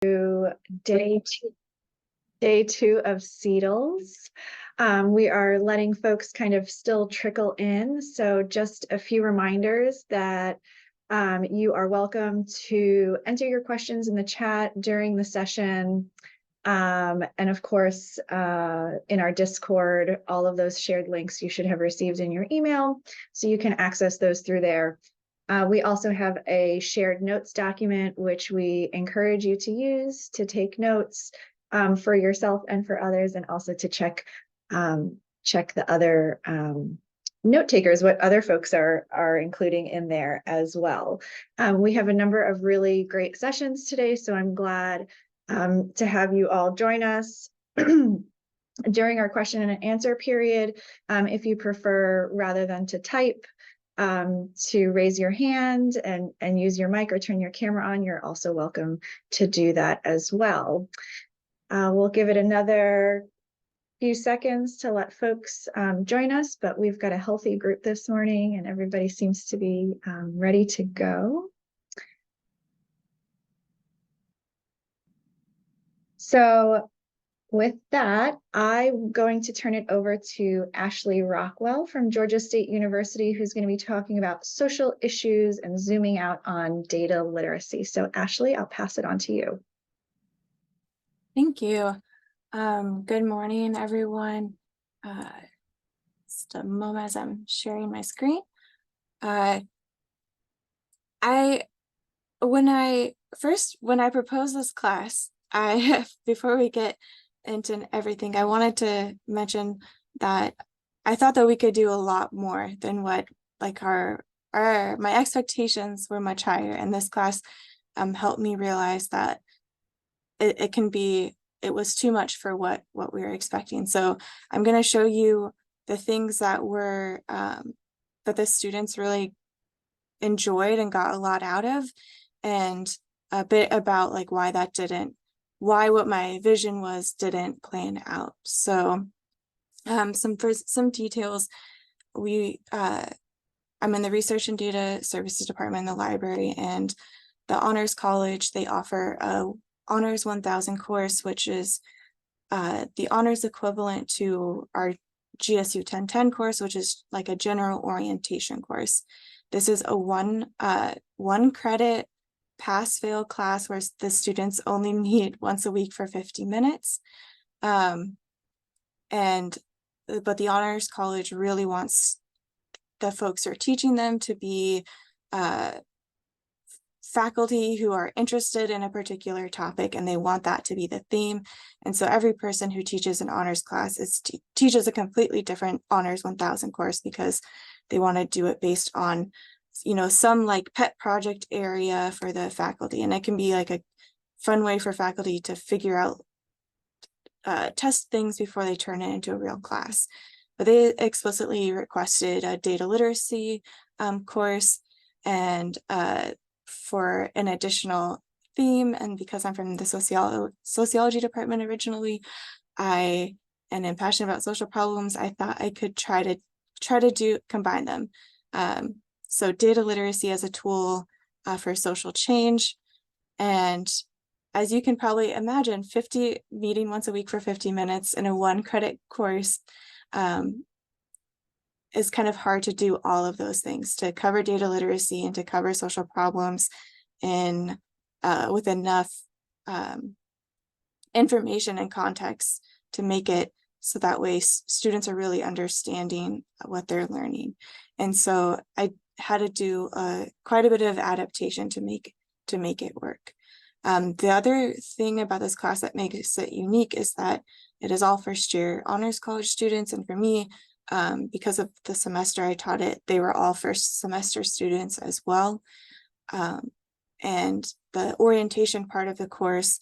day two of SEDLS. We are letting folks kind of still trickle in. So just a few reminders that you are welcome to enter your questions in the chat during the session. And of course, in our Discord, all of those shared links you should have received in your email, so you can access those through there. We also have a shared notes document, which we encourage you to use to take notes for yourself and for others, and also to check the other note takers, what other folks are including in there as well. We have a number of really great sessions today, so I'm glad to have you all join us during our question and answer period. If you prefer, rather than to type, to raise your hand and use your mic or turn your camera on, you're also welcome to do that as well. We'll give it another few seconds to let folks join us, but we've got a healthy group this morning and everybody seems to be ready to go. So with that, I'm going to turn it over to Ashley Rockwell from Georgia State University, who's going to be talking about social issues and zooming out on data literacy. So Ashley, I'll pass it on to you. Thank you. Good morning, everyone. Just a moment as I'm sharing my screen. When I proposed this class, before we get into everything, I wanted to mention that I thought that we could do a lot more than what, like, my expectations were much higher, and this class helped me realize that it was too much for what we were expecting. So I'm going to show you the things that were that the students really enjoyed and got a lot out of, and a bit about like why what my vision was didn't plan out. So some details. I'm in the Research and Data Services Department in the library, and the Honors College, they offer a Honors 1000 course, which is the honors equivalent to our GSU 1010 course, which is like a general orientation course. This is a one credit pass-fail class where the students only meet once a week for 50 minutes. But the Honors College really wants the folks who are teaching them to be faculty who are interested in a particular topic, and they want that to be the theme. And so every person who teaches an honors class teaches a completely different Honors 1000 course, because they want to do it based on, you know, some like pet project area for the faculty. And it can be like a fun way for faculty to figure out, test things before they turn it into a real class. But they explicitly requested a data literacy course, and for an additional theme. And because I'm from the sociology department originally, I am passionate about social problems, I thought I could try to combine them. So data literacy as a tool for social change. And as you can probably imagine, meeting once a week for 50 minutes in a 1 credit course is kind of hard to do all of those things, to cover data literacy and to cover social problems in with enough information and context to make it so that way students are really understanding what they're learning. And so I had to do quite a bit of adaptation to make it work. The other thing about this class that makes it unique is that it is all first-year Honors College students, and for me, because of the semester I taught it, they were all first semester students as well. And the orientation part of the course,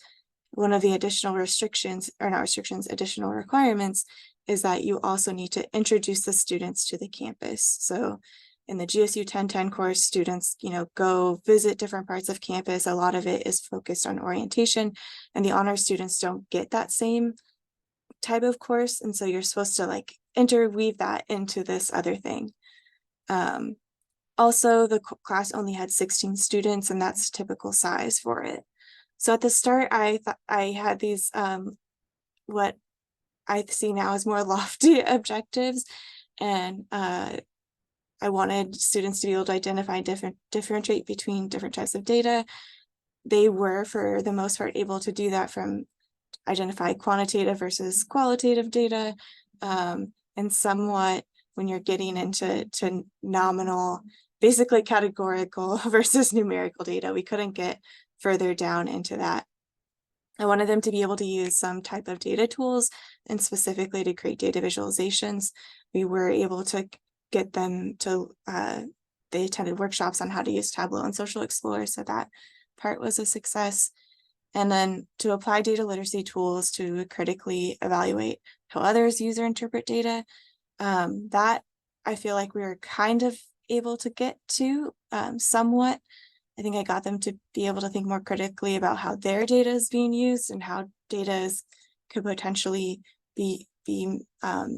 one of the additional additional requirements is that you also need to introduce the students to the campus. So in the GSU 1010 course, students, you know, go visit different parts of campus. A lot of it is focused on orientation, and the honors students don't get that same type of course. And so you're supposed to like interweave that into this other thing. Also, the class only had 16 students, and that's typical size for it. So at the start, I thought I had these what I see now as more lofty objectives, and I wanted students to be able to identify differentiate between different types of data. They were, for the most part, able to do that from identify quantitative versus qualitative data, and somewhat when you're getting into nominal, basically categorical versus numerical data. We couldn't get further down into that. I wanted them to be able to use some type of data tools, and specifically to create data visualizations. We were able to get them to, they attended workshops on how to use Tableau and Social Explorer, so that part was a success. And then to apply data literacy tools to critically evaluate how others use or interpret data. That I feel like we were kind of able to get to somewhat. I think I got them to be able to think more critically about how their data is being used and how data could potentially be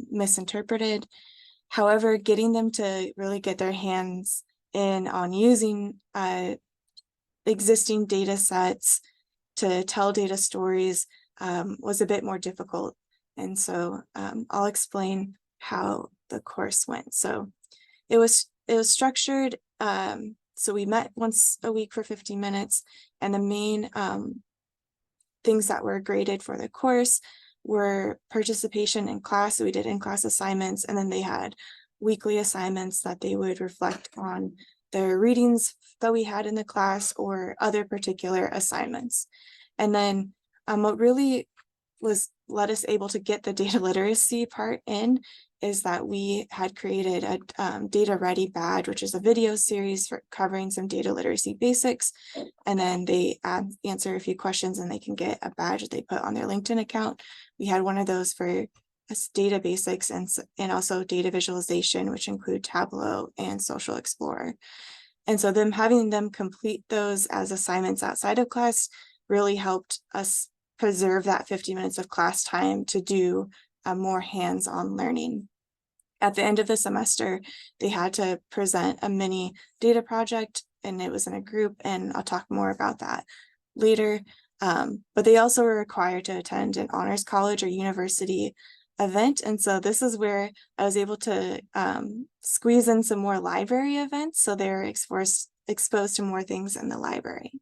misinterpreted. However, getting them to really get their hands in on using existing data sets to tell data stories was a bit more difficult. And so I'll explain how the course went. So it was structured. So we met once a week for 15 minutes, and the main things that were graded for the course were participation in class. So we did in-class assignments, and then they had weekly assignments that they would reflect on their readings that we had in the class or other particular assignments. And then what really let us able to get the data literacy part in is that we had created a data ready badge, which is a video series for covering some data literacy basics. And then they answer a few questions and they can get a badge that they put on their LinkedIn account. We had one of those for data basics and also data visualization, which include Tableau and Social Explorer. And so having them complete those as assignments outside of class really helped us preserve that 50 minutes of class time to do more hands-on learning. At the end of the semester, they had to present a mini data project, and it was in a group, and I'll talk more about that later. But they also were required to attend an honors college or university event. And so this is where I was able to squeeze in some more library events, so they're exposed to more things in the library.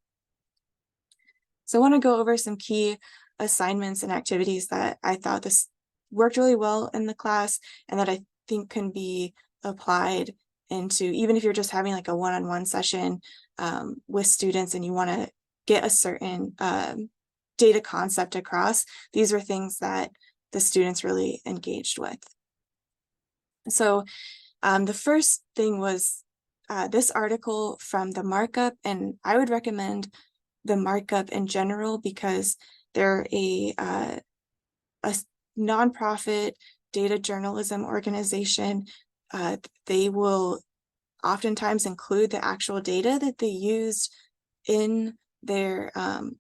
So I want to go over some key assignments and activities that I thought this worked really well in the class, and that I think can be applied into, even if you're just having like a one-on-one session with students and you want to get a certain data concept across. These were things that the students really engaged with. So the first thing was this article from the markup, and I would recommend the markup in general because they're a nonprofit data journalism organization. They will oftentimes include the actual data that they used in their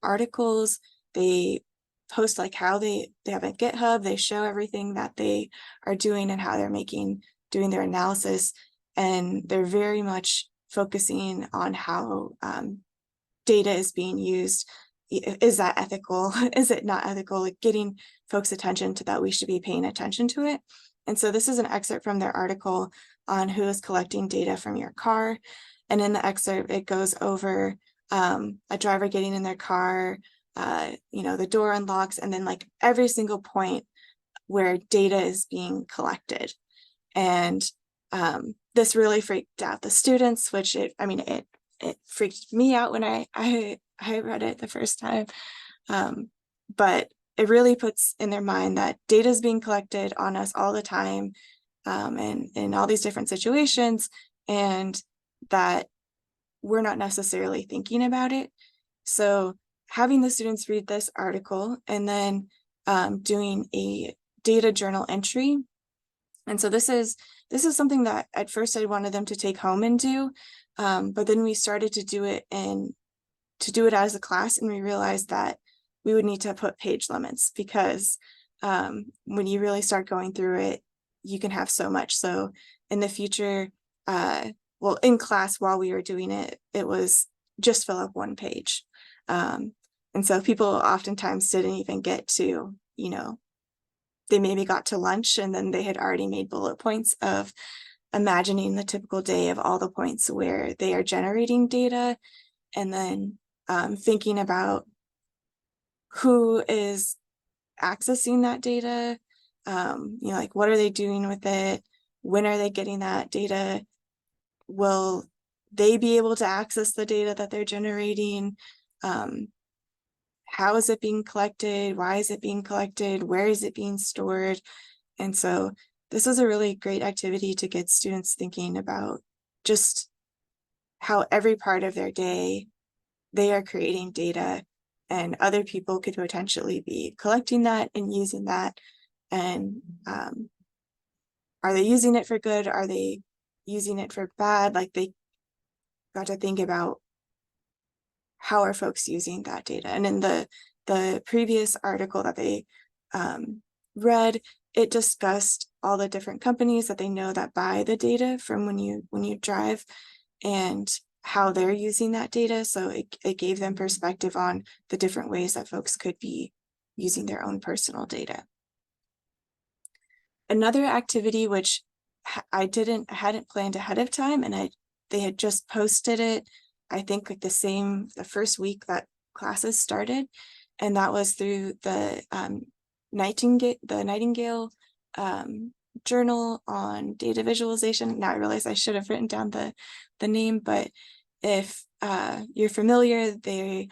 articles. They post like how they have a GitHub. They show everything that they are doing and how they're doing their analysis. And they're very much focusing on how data is being used. Is that ethical? Is it not ethical? Like getting folks' attention to that, we should be paying attention to it. And so this is an excerpt from their article on who is collecting data from your car. And in the excerpt, it goes over a driver getting in their car, the door unlocks, and then like every single point where data is being collected. And this really freaked out the students, which it freaked me out when I read it the first time. But it really puts in their mind that data is being collected on us all the time, and in all these different situations, and that we're not necessarily thinking about it. So having the students read this article and then doing a data journal entry. And so this is something that at first I wanted them to take home and do, but then we started to do it as a class, and we realized that we would need to put page limits because when you really start going through it, you can have so much. So in the future, in class while we were doing it, it was just fill up one page. And And so people oftentimes didn't even get to, you know, they maybe got to lunch and then they had already made bullet points of imagining the typical day of all the points where they are generating data, and then thinking about who is accessing that data, you know, like what are they doing with it? When are they getting that data? Will they be able to access the data that they're generating? How is it being collected? Why is it being collected? Where is it being stored? And so this was a really great activity to get students thinking about just how every part of their day they are creating data, and other people could potentially be collecting that and using that. And are they using it for good? Are they using it for bad? Like, they got to think about how are folks using that data. And in the previous article that they read, it discussed all the different companies that they know that buy the data from when you drive, and how they're using that data. So it gave them perspective on the different ways that folks could be using their own personal data. Another activity which I hadn't planned ahead of time, and they had just posted it, I think like the first week that classes started, and that was through the Nightingale journal on data visualization. Now I realize I should have written down the name, but if you're familiar, they're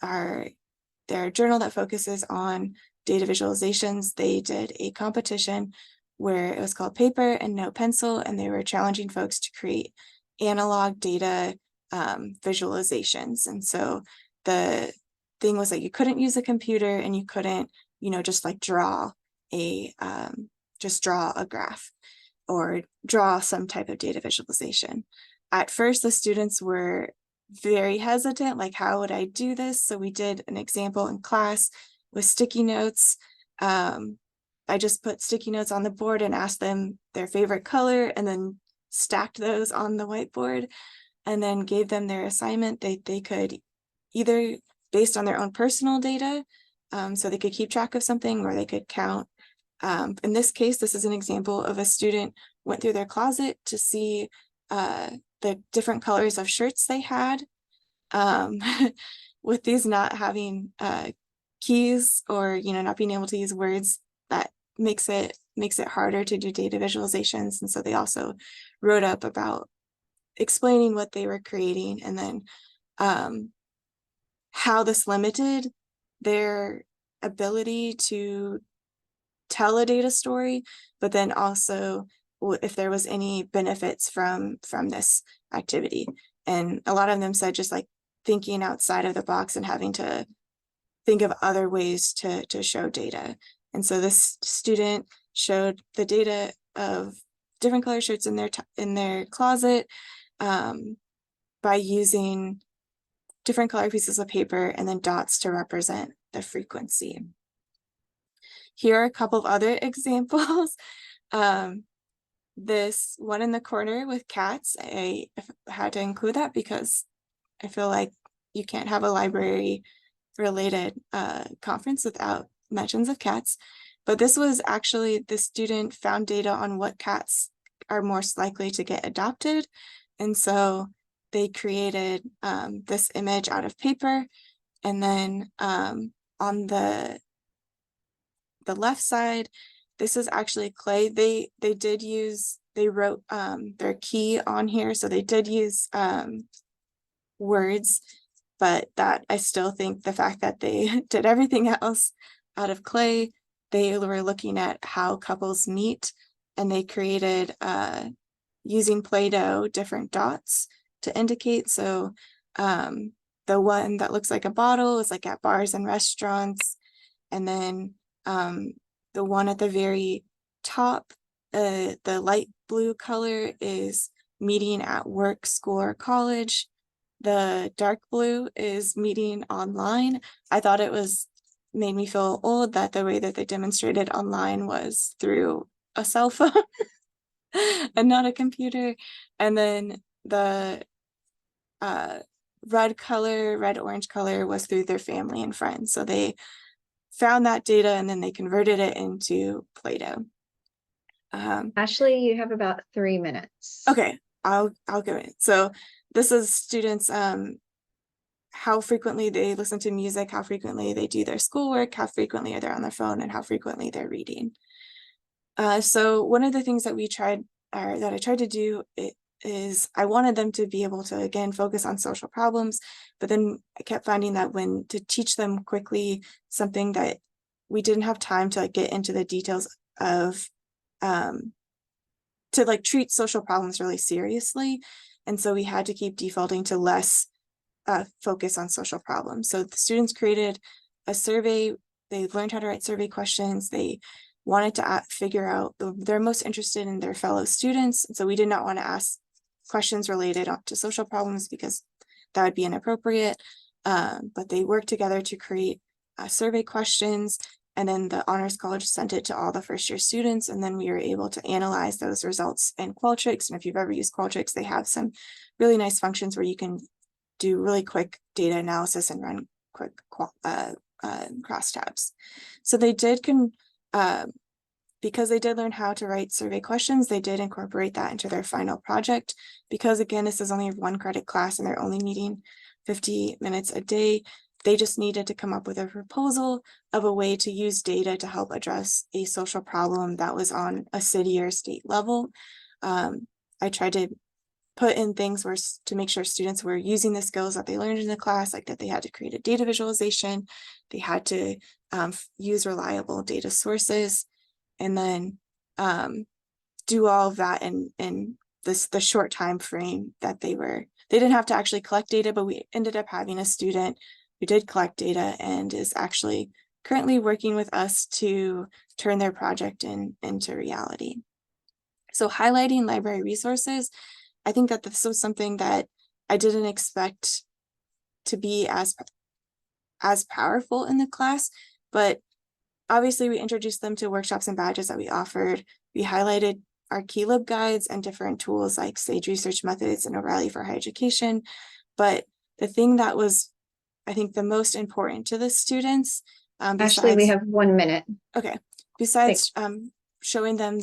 a journal that focuses on data visualizations. They did a competition where it was called Paper and No Pencil, and they were challenging folks to create analog data visualizations. And so the thing was that you couldn't use a computer, and you couldn't, you know, just like draw a graph or draw some type of data visualization. At first, the students were very hesitant, like, how would I do this? So we did an example in class with sticky notes. I just put sticky notes on the board and asked them their favorite color, and then stacked those on the whiteboard, and then gave them their assignment. They could either, based on their own personal data, so they could keep track of something, or they could count. In this case, this is an example of a student went through their closet to see the different colors of shirts they had. With these not having keys, or, you know, not being able to use words, that makes it harder to do data visualizations. And so they also wrote up about explaining what they were creating, and then how this limited their ability to tell a data story, but then also if there was any benefits from this activity. And a lot of them said just like thinking outside of the box and having to think of other ways to show data. And so this student showed the data of different color shirts in their closet by using different color pieces of paper and then dots to represent the frequency. Here are a couple of other examples. This one in the corner with cats, I had to include that because I feel like you can't have a library related conference without mentions of cats. But this was actually, the student found data on what cats are most likely to get adopted. And so they created this image out of paper. And then on the left side, this is actually clay. They wrote their key on here. So they did use words, but that I still think the fact that they did everything else out of clay, they were looking at how couples meet, and they created using Play-Doh different dots to indicate. So the one that looks like a bottle is like at bars and restaurants, and then the one at the very top, the light blue color, is meeting at work, school, or college. The dark blue is meeting online. I thought it made me feel old that the way that they demonstrated online was through a cell phone and not a computer. And then the red, orange color was through their family and friends. So they found that data and then they converted it into Play-Doh. Ashley, you have about 3 minutes. Okay, I'll go in. So this is students, how frequently they listen to music, how frequently they do their schoolwork, how frequently are they on their phone, and how frequently they're reading. So one of the things that I tried to do is I wanted them to be able to, again, focus on social problems, but then I kept finding that when to teach them quickly something that we didn't have time to get into the details of, to treat social problems really seriously. And so we had to keep defaulting to less focus on social problems. So the students created a survey. They learned how to write survey questions. They wanted to figure out, they're most interested in their fellow students. And so we did not want to ask questions related to social problems because that would be inappropriate. But they worked together to create survey questions. And then the Honors College sent it to all the first year students. And then we were able to analyze those results in Qualtrics. And if you've ever used Qualtrics, they have some really nice functions where you can do really quick data analysis and run quick crosstabs. So they did, because they did learn how to write survey questions, they did incorporate that into their final project. Because again, this is only a 1 credit class and they're only meeting 50 minutes a day. They just needed to come up with a proposal of a way to use data to help address a social problem that was on a city or state level. I tried to put in things where to make sure students were using the skills that they learned in the class, like that they had to create a data visualization, they had to use reliable data sources, and then do all of that in the short time frame that they didn't have to actually collect data, but we ended up having a student who did collect data and is actually currently working with us to turn their project into reality. So highlighting library resources, I think that this was something that I didn't expect to be as powerful in the class, but obviously we introduced them to workshops and badges that we offered. We highlighted our Keylib guides and different tools like Sage Research Methods and O'Reilly for Higher Education. But the thing that was, I think, the most important to the students, Ashley, we have 1 minute. Okay. Besides showing them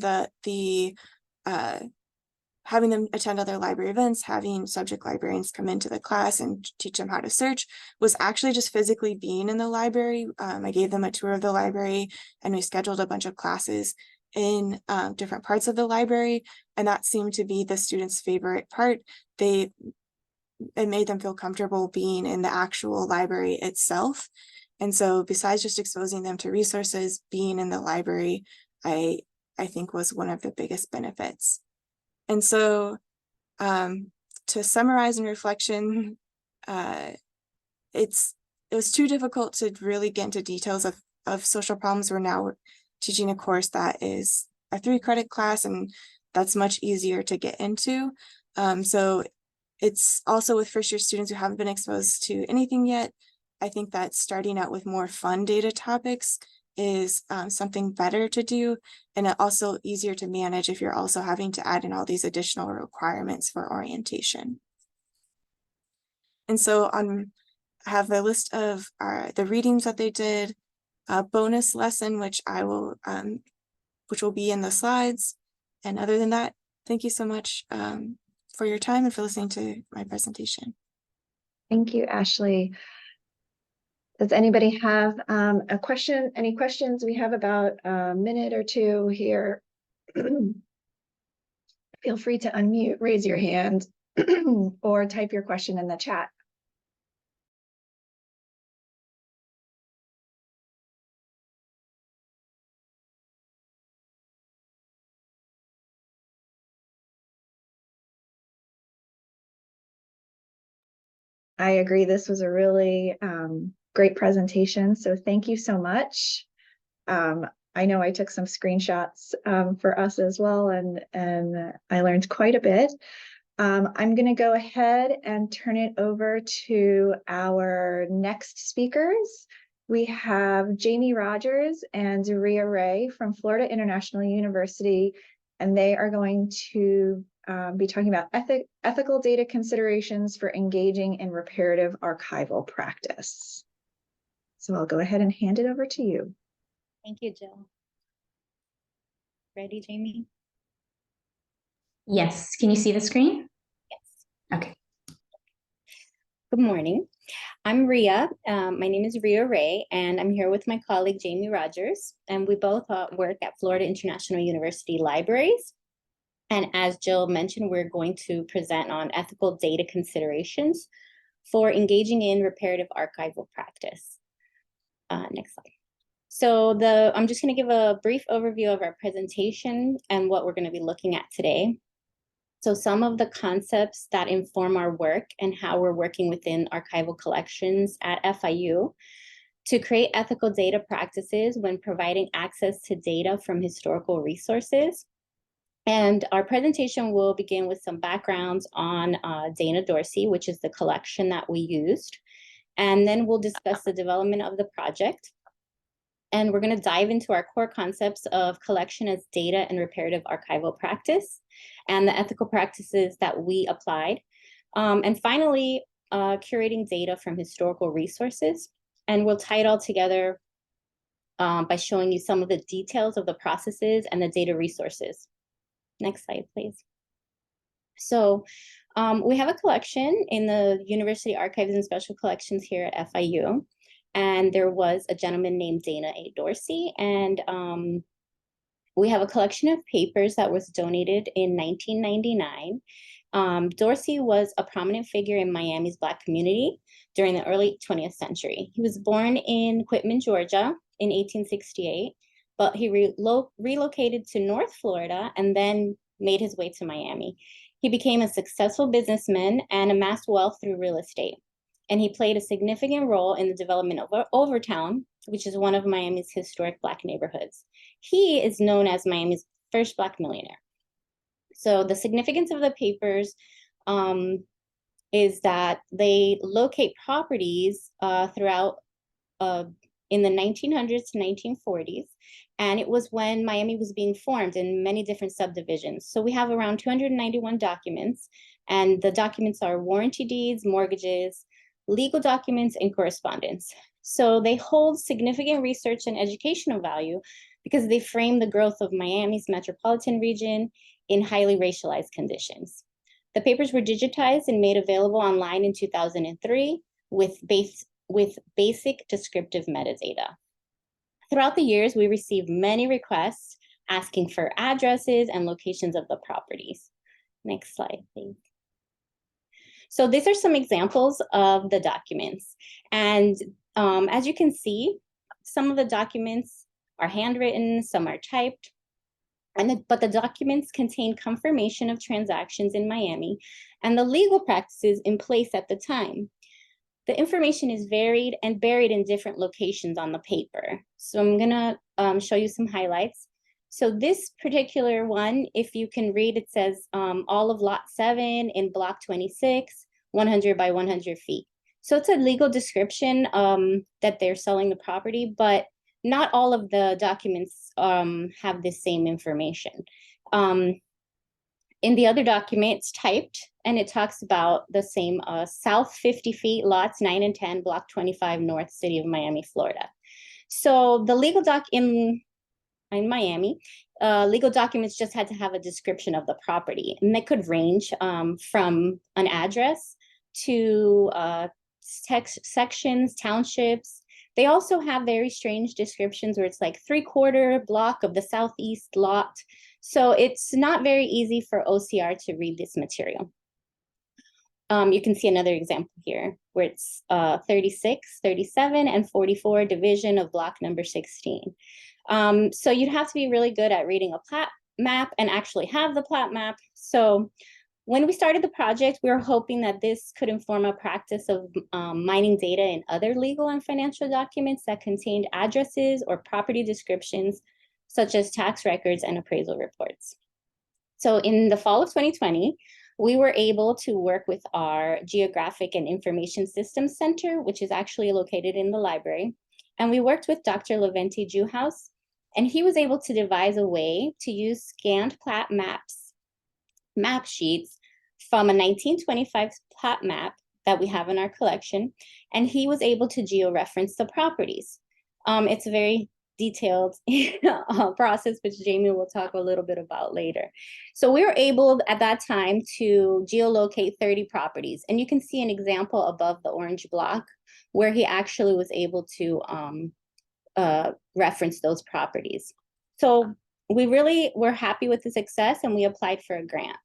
having them attend other library events, having subject librarians come into the class and teach them how to search, was actually just physically being in the library. I gave them a tour of the library and we scheduled a bunch of classes in different parts of the library. And that seemed to be the students' favorite part. It made them feel comfortable being in the actual library itself. And so besides just exposing them to resources, being in the library, I think was one of the biggest benefits. And so to summarize in reflection, it was too difficult to really get into details of social problems. We're now teaching a course that is a 3 credit class, and that's much easier to get into. So it's also with first year students who haven't been exposed to anything yet. I think that starting out with more fun data topics is something better to do, and also easier to manage if you're also having to add in all these additional requirements for orientation. And so I have a list of the readings that they did, a bonus lesson, which will be in the slides. And other than that, thank you so much for your time and for listening to my presentation. Thank you, Ashley. Does anybody have a question? Any questions? We have about a minute or two here. Feel free to unmute, raise your hand, or type your question in the chat. I agree. This was a really great presentation. So thank you so much. I know I took some screenshots for us as well, and I learned quite a bit. I'm going to go ahead and turn it over to our next speakers. We have Jamie Rogers and Rhia Ray from Florida International University, and they are going to be talking about ethical data considerations for engaging in reparative archival practice. So I'll go ahead and hand it over to you. Thank you, Jill. Ready, Jamie? Yes. Can you see the screen? Yes. Okay. Good morning. I'm Rhia. My name is Rhia Ray, and I'm here with my colleague, Jamie Rogers, and we both work at Florida International University Libraries. And as Jill mentioned, we're going to present on ethical data considerations for engaging in reparative archival practice. Next slide. So I'm just going to give a brief overview of our presentation and what we're going to be looking at today. So some of the concepts that inform our work and how we're working within archival collections at FIU to create ethical data practices when providing access to data from historical resources. And our presentation will begin with some backgrounds on Dana Dorsey, which is the collection that we used. And then we'll discuss the development of the project. And we're going to dive into our core concepts of collection as data and reparative archival practice and the ethical practices that we applied. And finally, curating data from historical resources. And we'll tie it all together by showing you some of the details of the processes and the data resources. Next slide, please. So we have a collection in the University Archives and Special Collections here at FIU. And there was a gentleman named Dana A. Dorsey. And we have a collection of papers that was donated in 1999. Dorsey was a prominent figure in Miami's Black community during the early 20th century. He was born in Quitman, Georgia in 1868, but he relocated to North Florida and then made his way to Miami. He became a successful businessman and amassed wealth through real estate. And he played a significant role in the development of Overtown, which is one of Miami's historic Black neighborhoods. He is known as Miami's first Black millionaire. So the significance of the papers is that they locate properties throughout in the 1900s to 1940s. And it was when Miami was being formed in many different subdivisions. So we have around 291 documents, and the documents are warranty deeds, mortgages, legal documents, and correspondence. So they hold significant research and educational value because they frame the growth of Miami's metropolitan region in highly racialized conditions. The papers were digitized and made available online in 2003 with basic descriptive metadata. Throughout the years, we received many requests asking for addresses and locations of the properties. Next slide, please. So these are some examples of the documents. And as you can see, some of the documents are handwritten, some are typed, but the documents contain confirmation of transactions in Miami and the legal practices in place at the time. The information is varied and buried in different locations on the paper. So I'm gonna show you some highlights. So this particular one, if you can read, it says all of lot 7 in block 26, 100 by 100 feet. So it's a legal description that they're selling the property, but not all of the documents have the same information. In the other document, it's typed, and it talks about the same south 50 feet, lots 9 and 10, block 25, north, city of Miami, Florida. So the legal doc in Miami, legal documents just had to have a description of the property, and they could range from an address to text sections, townships. They also have very strange descriptions where it's like 3/4 block of the southeast lot. So it's not very easy for OCR to read this material. You can see another example here where it's 36, 37, and 44 division of block number 16. So you'd have to be really good at reading a plat map and actually have the plat map. So when we started the project, we were hoping that this could inform a practice of mining data in other legal and financial documents that contained addresses or property descriptions, such as tax records and appraisal reports. So in the fall of 2020, we were able to work with our Geographic and Information Systems Center, which is actually located in the library. And we worked with Dr. Levente Juhaus, and he was able to devise a way to use scanned plat maps map sheets from a 1925 plat map that we have in our collection, and he was able to georeference the properties. It's a very detailed process, which Jamie will talk a little bit about later. So we were able at that time to geolocate 30 properties, and you can see an example above the orange block where he actually was able to reference those properties. So we really were happy with the success, and we applied for a grant.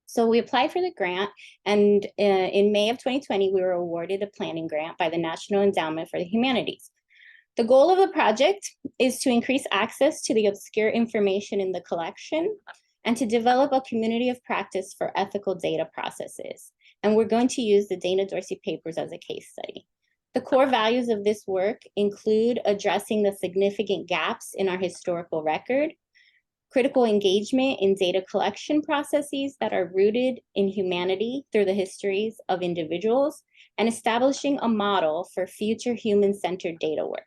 So we applied for the grant, and in May of 2020, we were awarded a planning grant by the National Endowment for the Humanities. The goal of the project is to increase access to the obscure information in the collection and to develop a community of practice for ethical data processes. And we're going to use the Dana Dorsey papers as a case study. The core values of this work include addressing the significant gaps in our historical record, critical engagement in data collection processes that are rooted in humanity through the histories of individuals, and establishing a model for future human-centered data work.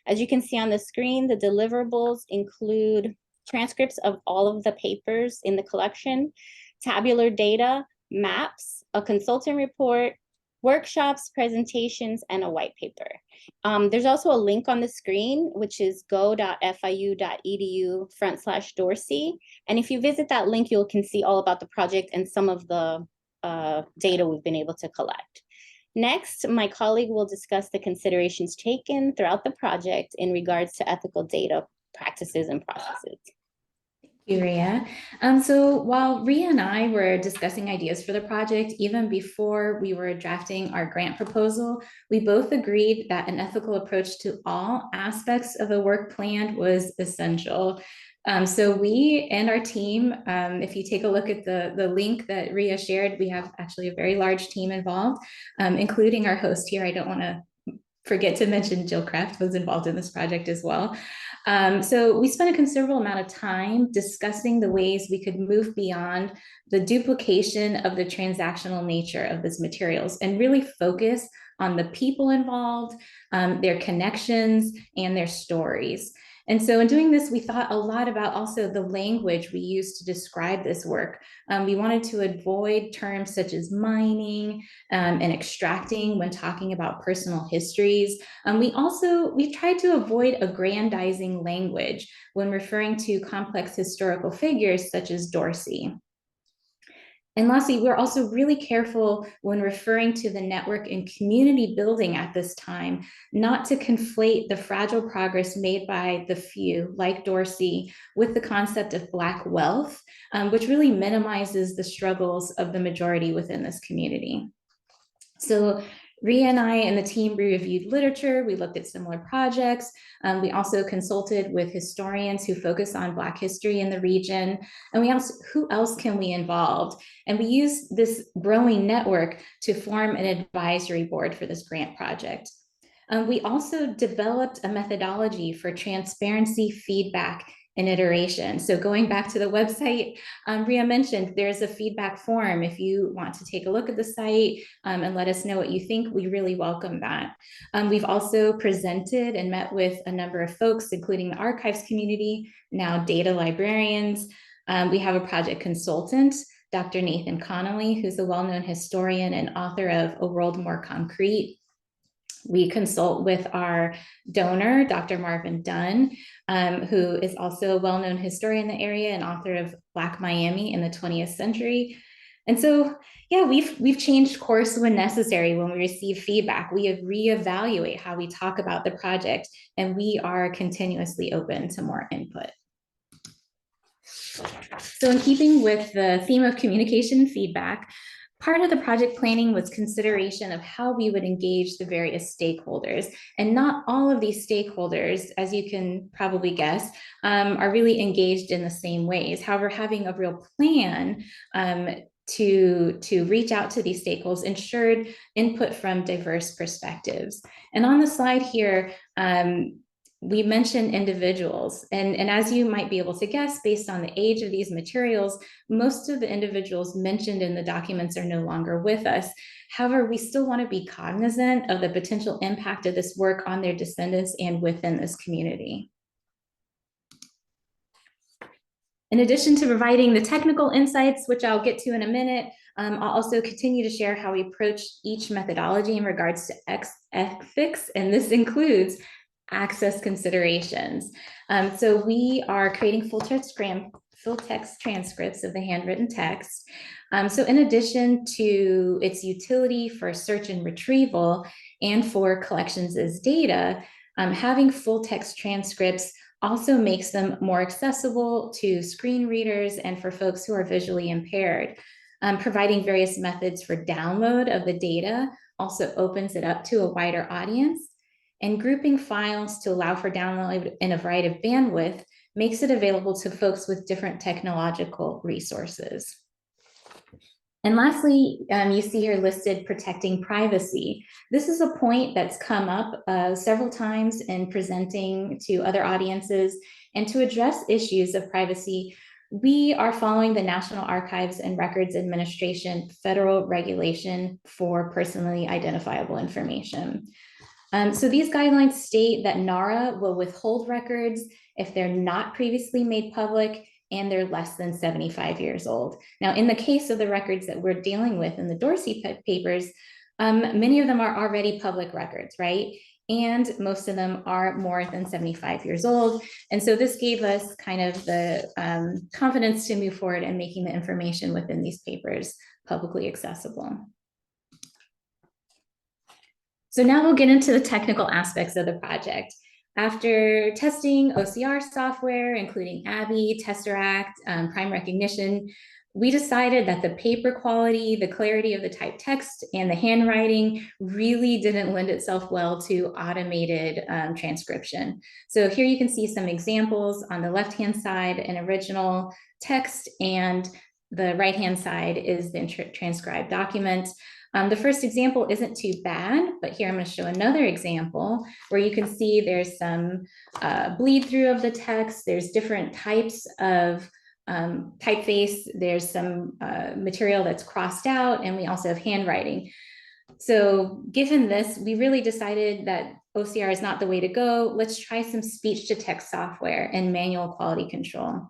As you can see on the screen, the deliverables include transcripts of all of the papers in the collection, tabular data, maps, a consultant report, workshops, presentations, and a white paper. There's also a link on the screen, which is go.fiu.edu/Dorsey. And if you visit that link, you can see all about the project and some of the data we've been able to collect. Next, my colleague will discuss the considerations taken throughout the project in regards to ethical data practices and processes. Thank you, Rhia. So while Rhia and I were discussing ideas for the project, even before we were drafting our grant proposal, we both agreed that an ethical approach to all aspects of a work plan was essential. So we and our team, if you take a look at the link that Rhia shared, we have actually a very large team involved, including our host here. I don't want to forget to mention Jill Kraft was involved in this project as well. So we spent a considerable amount of time discussing the ways we could move beyond the duplication of the transactional nature of these materials and really focus on the people involved, their connections, and their stories. And so in doing this, we thought a lot about also the language we use to describe this work. We wanted to avoid terms such as mining and extracting when talking about personal histories. We tried to avoid aggrandizing language when referring to complex historical figures such as Dorsey. And lastly, we're also really careful when referring to the network and community building at this time, not to conflate the fragile progress made by the few, like Dorsey, with the concept of Black wealth, which really minimizes the struggles of the majority within this community. So Rhia and I and the team reviewed literature, we looked at similar projects. We also consulted with historians who focus on Black history in the region. And we asked, who else can we involve? And we used this growing network to form an advisory board for this grant project. We also developed a methodology for transparency, feedback, and iteration. So going back to the website, Rhia mentioned there's a feedback form. If you want to take a look at the site and let us know what you think, we really welcome that. We've also presented and met with a number of folks, including the archives community, now data librarians. We have a project consultant, Dr. Nathan Connolly, who's a well-known historian and author of A World More Concrete. We consult with our donor, Dr. Marvin Dunn, who is also a well-known historian in the area and author of Black Miami in the 20th century. And so, yeah, we've changed course when necessary. When we receive feedback, we reevaluate how we talk about the project, and we are continuously open to more input. So in keeping with the theme of communication and feedback, part of the project planning was consideration of how we would engage the various stakeholders. And not all of these stakeholders, as you can probably guess, are really engaged in the same ways. However, having a real plan to reach out to these stakeholders ensured input from diverse perspectives. And on the slide here, we mentioned individuals, and as you might be able to guess, based on the age of these materials, most of the individuals mentioned in the documents are no longer with us. However, we still want to be cognizant of the potential impact of this work on their descendants and within this community. In addition to providing the technical insights, which I'll get to in a minute, I'll also continue to share how we approach each methodology in regards to ethics, and this includes access considerations. So we are creating full text transcripts of the handwritten text. So in addition to its utility for search and retrieval and for collections as data, having full text transcripts also makes them more accessible to screen readers and for folks who are visually impaired. Providing various methods for download of the data also opens it up to a wider audience. And grouping files to allow for download in a variety of bandwidth makes it available to folks with different technological resources. And lastly, you see here listed protecting privacy. This is a point that's come up several times in presenting to other audiences. And to address issues of privacy, we are following the National Archives and Records Administration federal regulation for personally identifiable information. So these guidelines state that NARA will withhold records if they're not previously made public and they're less than 75 years old. Now, in the case of the records that we're dealing with in the Dorsey papers, many of them are already public records, right? And most of them are more than 75 years old. And so this gave us kind of the confidence to move forward and making the information within these papers publicly accessible. So now we'll get into the technical aspects of the project. After testing OCR software, including ABBY, Tesseract, Prime Recognition, we decided that the paper quality, the clarity of the typed text, and the handwriting really didn't lend itself well to automated transcription. So here you can see some examples. On the left-hand side, an original text, and the right-hand side is the transcribed document. The first example isn't too bad, but here I'm going to show another example where you can see there's some bleed through of the text. There's different types of typeface. There's some material that's crossed out, and we also have handwriting. So given this, we really decided that OCR is not the way to go. Let's try some speech to text software and manual quality control.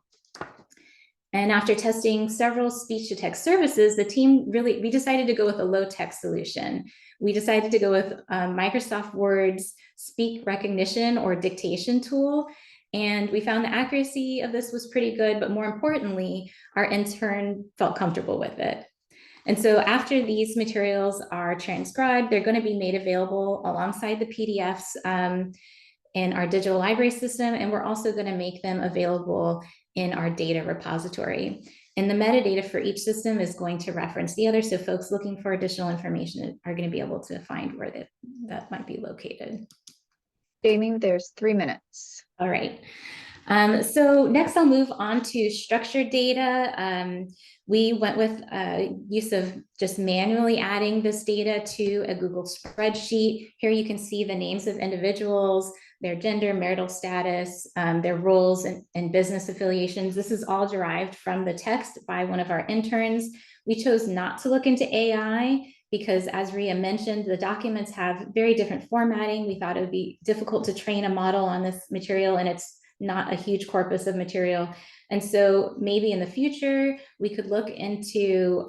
And after testing several speech to text services, the team we decided to go with a low tech solution. We decided to go with Microsoft Word's speak recognition or dictation tool. And we found the accuracy of this was pretty good, but more importantly, our intern felt comfortable with it. And so after these materials are transcribed, they're going to be made available alongside the PDFs in our digital library system. And we're also going to make them available in our data repository. And the metadata for each system is going to reference the other. So folks looking for additional information are going to be able to find where that might be located. Jamie, there's 3 minutes. All right. So next I'll move on to structured data. We went with use of just manually adding this data to a Google spreadsheet. Here you can see the names of individuals, their gender, marital status, their roles and business affiliations. This is all derived from the text by one of our interns. We chose not to look into AI because, as Rhia mentioned, the documents have very different formatting. We thought it would be difficult to train a model on this material, and it's not a huge corpus of material. And so maybe in the future, we could look into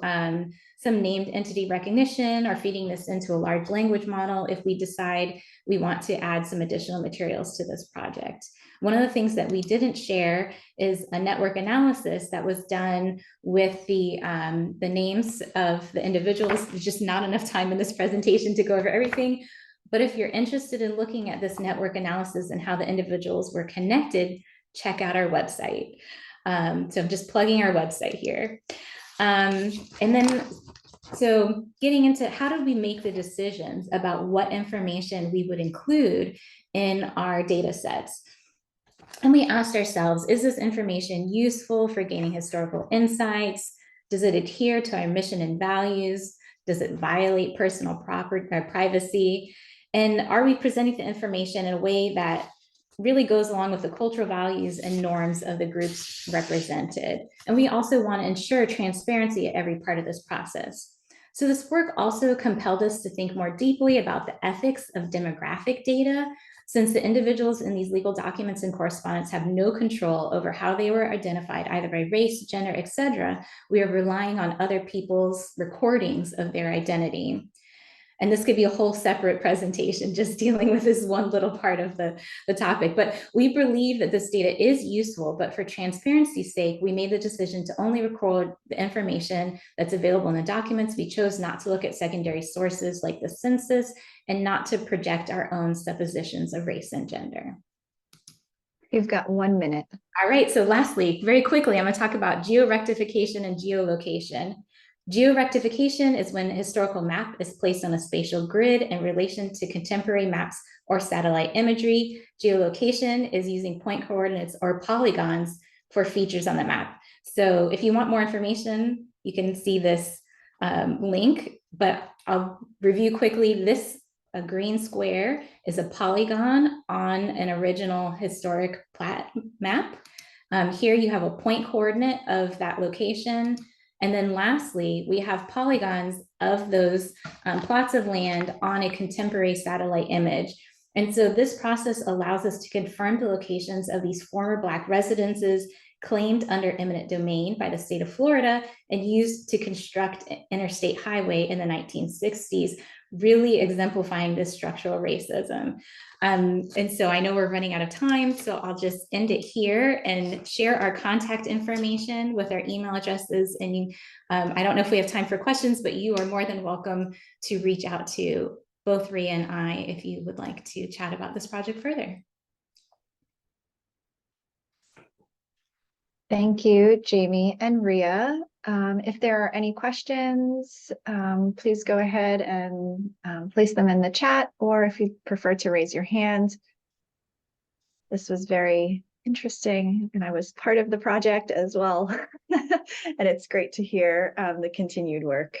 some named entity recognition or feeding this into a large language model if we decide we want to add some additional materials to this project. One of the things that we didn't share is a network analysis that was done with the names of the individuals. There's just not enough time in this presentation to go over everything. But if you're interested in looking at this network analysis and how the individuals were connected, check out our website. So I'm just plugging our website here. And then, so getting into how did we make the decisions about what information we would include in our data sets? And we asked ourselves, is this information useful for gaining historical insights? Does it adhere to our mission and values? Does it violate personal property or privacy? And are we presenting the information in a way that really goes along with the cultural values and norms of the groups represented? And we also want to ensure transparency at every part of this process. So this work also compelled us to think more deeply about the ethics of demographic data. Since the individuals in these legal documents and correspondence have no control over how they were identified, either by race, gender, etc., we are relying on other people's recordings of their identity. And this could be a whole separate presentation just dealing with this one little part of the topic. But we believe that this data is useful, but for transparency's sake, we made the decision to only record the information that's available in the documents. We chose not to look at secondary sources like the census and not to project our own suppositions of race and gender. You've got 1 minute. All right, so lastly, very quickly, I'm going to talk about georectification and geolocation. Georectification is when a historical map is placed on a spatial grid in relation to contemporary maps or satellite imagery. Geolocation is using point coordinates or polygons for features on the map. So if you want more information, you can see this link, but I'll review quickly. This a green square is a polygon on an original historic plat map. Here you have a point coordinate of that location. And then lastly, we have polygons of those plots of land on a contemporary satellite image. And so this process allows us to confirm the locations of these former Black residences claimed under eminent domain by the state of Florida and used to construct interstate highway in the 1960s, really exemplifying this structural racism. And so I know we're running out of time, so I'll just end it here and share our contact information with our email addresses. And I don't know if we have time for questions, but you are more than welcome to reach out to both Rhia and I if you would like to chat about this project further. Thank you, Jamie and Rhia. If there are any questions, please go ahead and place them in the chat, or if you prefer to raise your hand. This was very interesting, and I was part of the project as well. And it's great to hear the continued work.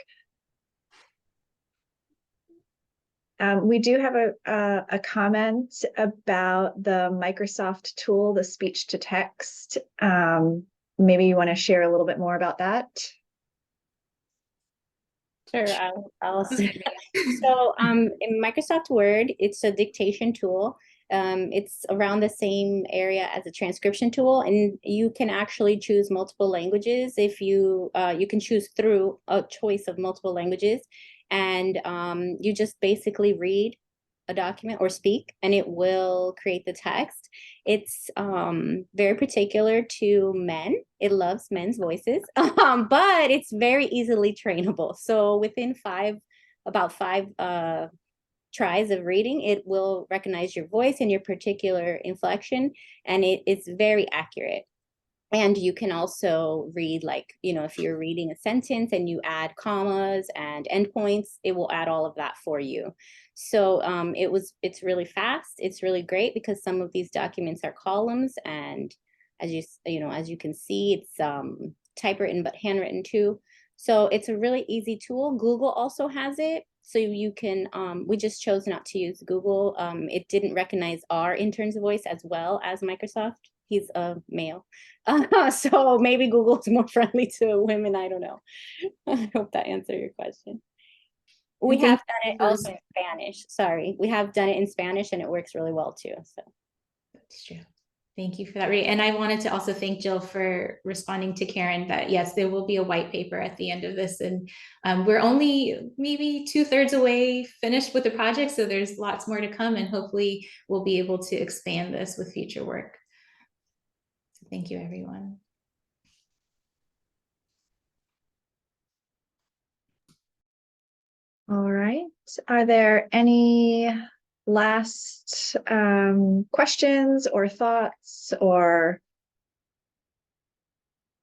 We do have a comment about the Microsoft tool, the speech to text. Maybe you want to share a little bit more about that. Sure, I'll say. So in Microsoft Word, it's a dictation tool. It's around the same area as a transcription tool, and you can actually choose multiple languages. If you can choose through a choice of multiple languages, and you just basically read a document or speak, and it will create the text. It's very particular to men. It loves men's voices, but it's very easily trainable. So within about five tries of reading, it will recognize your voice and your particular inflection, and it's very accurate. And you can also read, like, if you're reading a sentence and you add commas and endpoints, it will add all of that for you. So it's really fast. It's really great because some of these documents are columns, and as you can see, it's typewritten but handwritten too. So it's a really easy tool. Google also has it. So you can, we just chose not to use Google. It didn't recognize our intern's voice as well as Microsoft. He's a male. So maybe Google's more friendly to women. I don't know. I hope that answered your question. We have done it also in Spanish. Sorry. We have done it in Spanish, and it works really well too. So that's true. Thank you for that, Rhia. And I wanted to also thank Jill for responding to Karen that yes, there will be a white paper at the end of this. And we're only maybe 2/3 away finished with the project. So there's lots more to come, and hopefully we'll be able to expand this with future work. So thank you, everyone. All right. Are there any last questions or thoughts? Or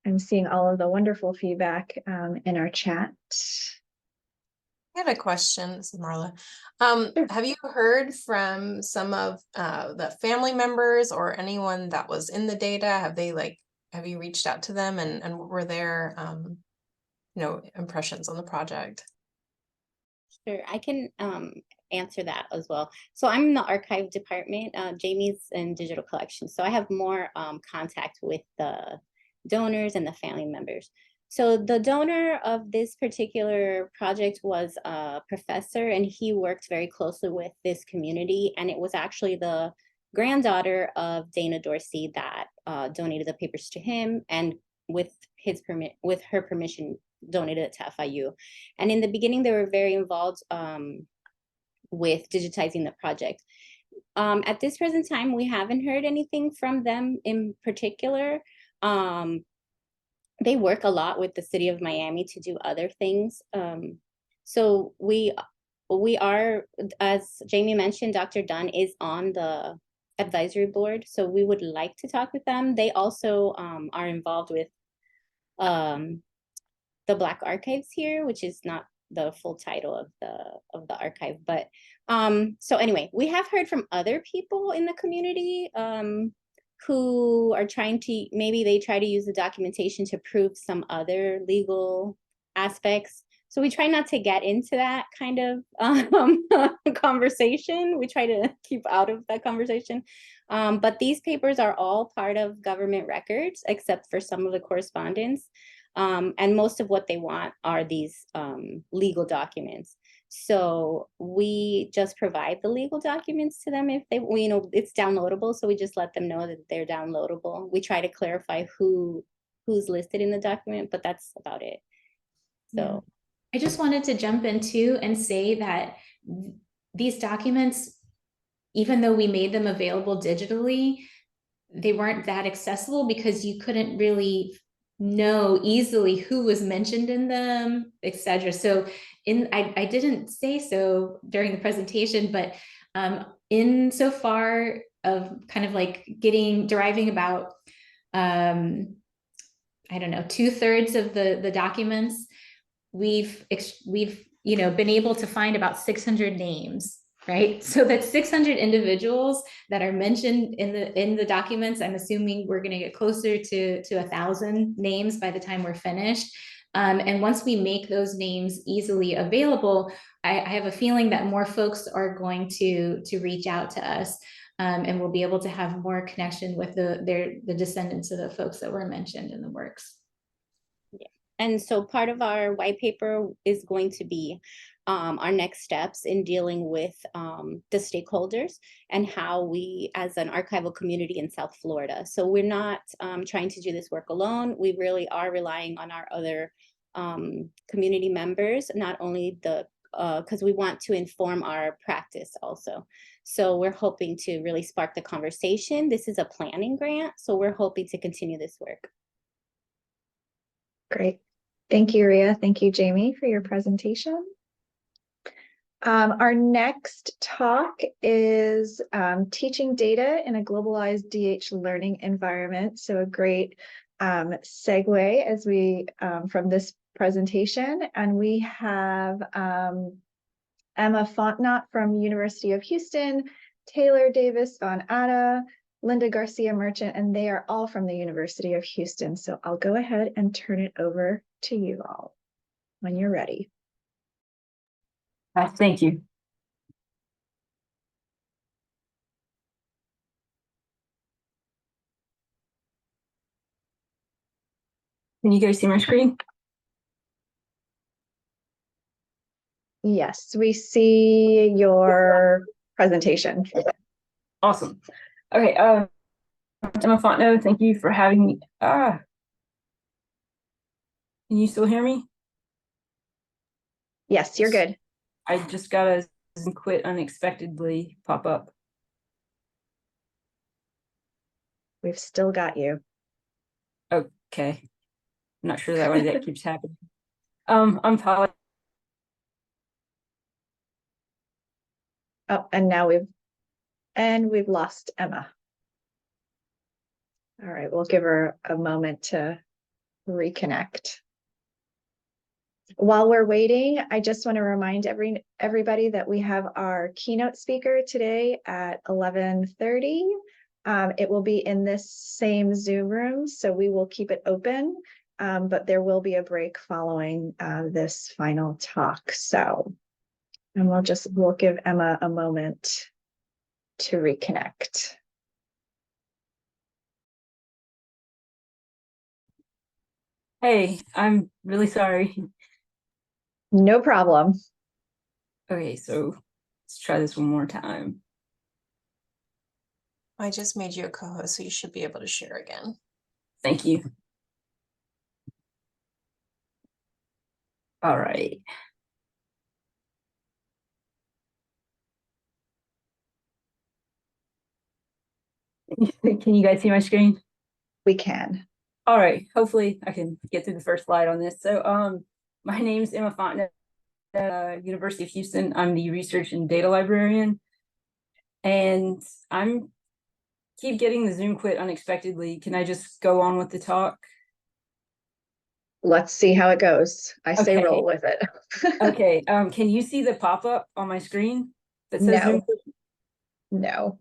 I'm seeing all of the wonderful feedback in our chat. I have a question. This is Marla. Sure. Have you heard from some of the family members or anyone that was in the data? Have you reached out to them, and were there impressions on the project? sure, I can answer that as well. So I'm in the archive department. Jamie's in digital collections. So I have more contact with the donors and the family members. So the donor of this particular project was a professor, and he worked very closely with this community. And it was actually the granddaughter of Dana Dorsey that donated the papers to him, and with her permission, donated it to FIU. And in the beginning, they were very involved with digitizing the project. At this present time, we haven't heard anything from them in particular. They work a lot with the city of Miami to do other things. So we are, as Jamie mentioned, Dr. Dunn is on the advisory board. So we would like to talk with them. They also are involved with the Black Archives here, which is not the full title of the archive. But so anyway, we have heard from other people in the community who are trying to, maybe they try to use the documentation to prove some other legal aspects. So we try not to get into that kind of conversation. We try to keep out of that conversation. But these papers are all part of government records, except for some of the correspondence. And most of what they want are these legal documents. So we just provide the legal documents to them if they, you know, it's downloadable. So we just let them know that they're downloadable. We try to clarify who's listed in the document, but that's about it. So yeah. I just wanted to jump in too and say that these documents, even though we made them available digitally, they weren't that accessible because you couldn't really know easily who was mentioned in them, etc. So I didn't say so during the presentation, but in so far of kind of like deriving about I don't know, 2/3 of the documents, we've been able to find about 600 names, right? So that's 600 individuals that are mentioned in the documents. I'm assuming we're going to get closer to 1,000 names by the time we're finished. And once we make those names easily available, I have a feeling that more folks are going to reach out to us, and we'll be able to have more connection with the descendants of the folks that were mentioned in the works. And so part of our white paper is going to be our next steps in dealing with the stakeholders and how we, as an archival community in South Florida. So we're not trying to do this work alone. We really are relying on our other community members, not only because we want to inform our practice also. So we're hoping to really spark the conversation. This is a planning grant, so we're hoping to continue this work. Great. Thank you, Rhia. Thank you, Jamie, for your presentation. Our next talk is teaching data in a globalized DH learning environment. So a great segue as we from this presentation. And we have Emma Fontenot from University of Houston, Taylor Davis von Atta, Linda Garcia Merchant, and they are all from the University of Houston. So I'll go ahead and turn it over to you all when you're ready. Thank you. Can you guys see my screen? Yes, we see your presentation. Awesome. Okay, Emma Fontenot, thank you for having me. Can you still hear me? Yes, you're good. I just got a quit unexpectedly pop up. We've still got you. Okay. I'm not sure why that keeps happening. I'm Tyler. Oh, and now we've lost Emma. All right, we'll give her a moment to reconnect. While we're waiting, I just want to remind everybody that we have our keynote speaker today at 11:30. It will be in this same Zoom room, so we will keep it open, but there will be a break following this final talk. So, and we'll give Emma a moment to reconnect. Hey, I'm really sorry. No problem. Okay, so let's try this one more time. I just made you a co-host, so you should be able to share again. Thank you. All right. Can you guys see my screen? We can. All right, hopefully I can get through the first slide on this. So my name is Emma Fontenot at University of Houston. I'm the research and data librarian. And I'm keep getting the Zoom quit unexpectedly. Can I just go on with the talk? Let's see how it goes. I say Okay. roll with it. Okay, can you see the pop-up on my screen that says Zoom No. quit? No.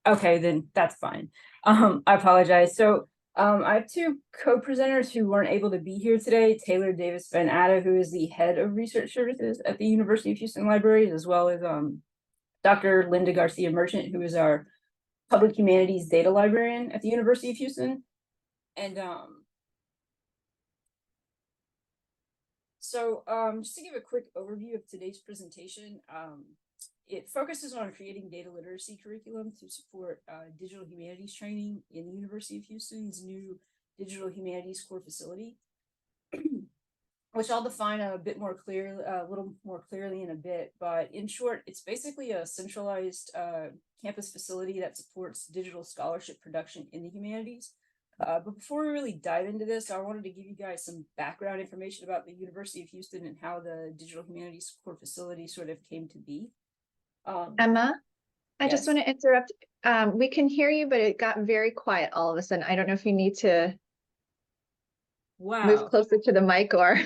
Okay, then that's fine. I apologize. So I have two co-presenters who weren't able to be here today, Taylor Davis Van Atta, who is the head of research services at the University of Houston Libraries, as well as Dr. Linda Garcia Merchant, who is our public humanities data librarian at the University of Houston. And so just to give a quick overview of today's presentation, it focuses on creating data literacy curriculum to support digital humanities training in the University of Houston's new digital humanities core facility, which I'll define a little more clearly in a bit. But in short, it's basically a centralized campus facility that supports digital scholarship production in the humanities. But before we really dive into this, I wanted to give you guys some background information about the University of Houston and how the digital humanities core facility sort of came to be. Emma, I just Yes. want to interrupt. We can hear you, but it got very quiet all of a sudden. I don't know if you need to move Wow. closer to the mic or.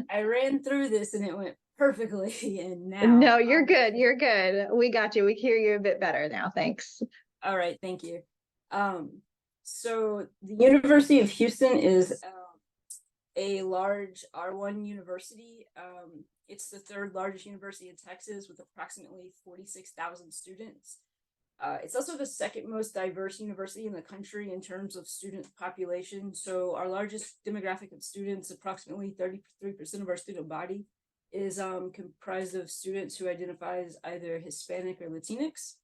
I ran through this and it went perfectly. And now. No, you're good. You're good. We got you. We hear you a bit better now. Thanks. All right. Thank you. So the University of Houston is a large R1 university. It's the third largest university in Texas with approximately 46,000 students. It's also the second most diverse university in the country in terms of student population. So our largest demographic of students, approximately 33% of our student body, is comprised of students who identify as either Hispanic or Latinx,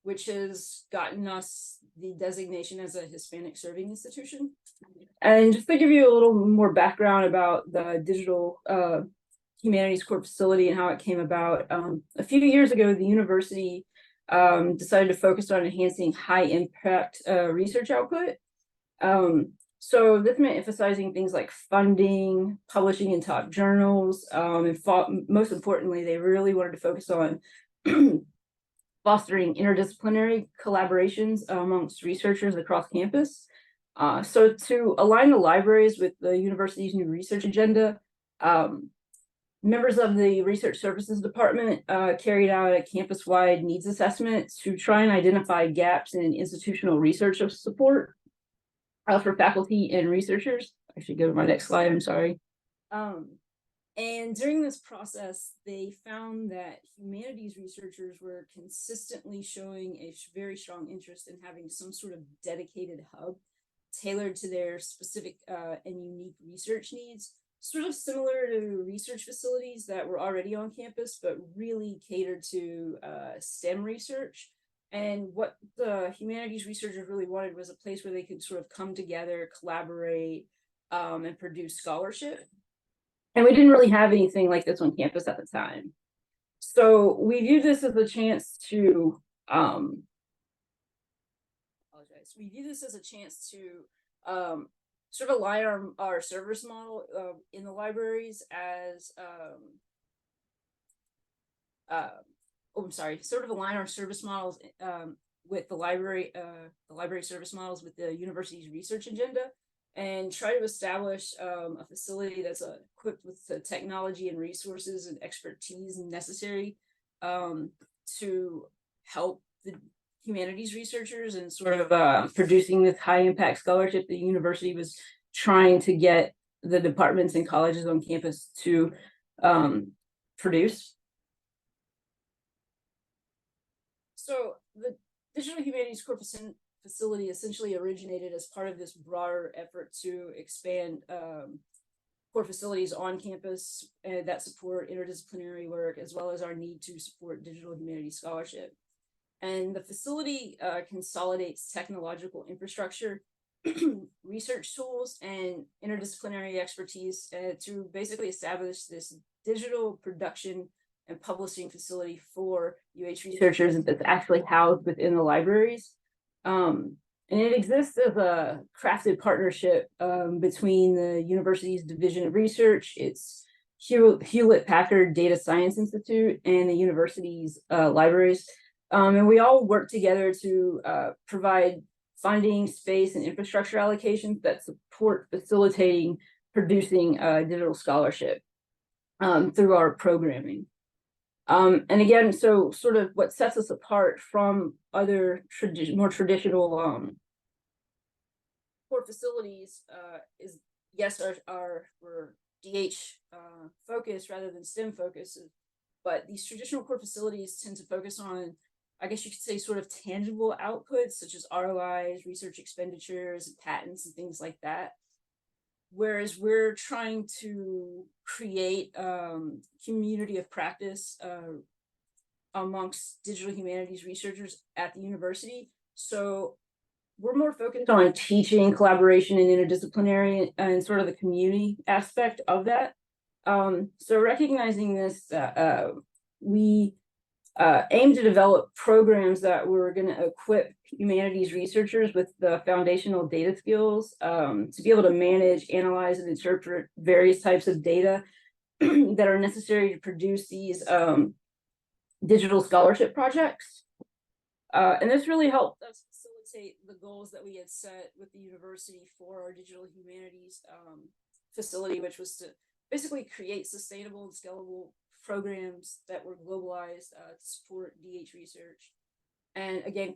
which has gotten us the designation as a Hispanic serving institution. And just to give you a little more background about the digital humanities core facility and how it came about, a few years ago, the university decided to focus on enhancing high impact research output. So this meant emphasizing things like funding, publishing in top journals, and most importantly, they really wanted to focus on fostering interdisciplinary collaborations amongst researchers across campus. So to align the libraries with the university's new research agenda, members of the Research Services Department carried out a campus-wide needs assessment to try and identify gaps in institutional research support for faculty and researchers. I should go to my next slide, I'm sorry. And during this process, they found that humanities researchers were consistently showing a very strong interest in having some sort of dedicated hub tailored to their specific and unique research needs, sort of similar to research facilities that were already on campus, but really catered to STEM research. And what the humanities researchers really wanted was a place where they could sort of come together, collaborate, and produce scholarship. And we didn't really have anything like this on campus at the time. So we viewed this as a chance to We view this as a chance to sort of align our service model in the libraries as sort of align our service models with the library service models with the university's research agenda, and try to establish a facility that's equipped with the technology and resources and expertise necessary to help the humanities researchers and sort of producing this high impact scholarship the university was trying to get the departments and colleges on campus to produce. So the Digital Humanities Core facility essentially originated as part of this broader effort to expand core facilities on campus that support interdisciplinary work, as well as our need to support digital humanities scholarship. And the facility consolidates technological infrastructure, research tools, and interdisciplinary expertise to basically establish this digital production and publishing facility for UH researchers that's actually housed within the libraries. And it exists as a crafted partnership between the university's Division of Research, its Hewlett-Packard Data Science Institute, and the university's libraries. And we all work together to provide funding, space, and infrastructure allocations that support facilitating producing digital scholarship through our programming. And again, so sort of what sets us apart from other more traditional core facilities is, yes, we're DH focused rather than STEM focused, but these traditional core facilities tend to focus on, I guess you could say, sort of tangible outputs such as ROIs, research expenditures, patents, and things like that. Whereas we're trying to create community of practice amongst digital humanities researchers at the university. So we're more focused on teaching, collaboration, and interdisciplinary and sort of the community aspect of that. So recognizing this, we aim to develop programs that we're going to equip humanities researchers with the foundational data skills to be able to manage, analyze, and interpret various types of data that are necessary to produce these digital scholarship projects. And this really helped us facilitate the goals that we had set with the university for our digital humanities facility, which was to basically create sustainable and scalable programs that were globalized to support DH research, and again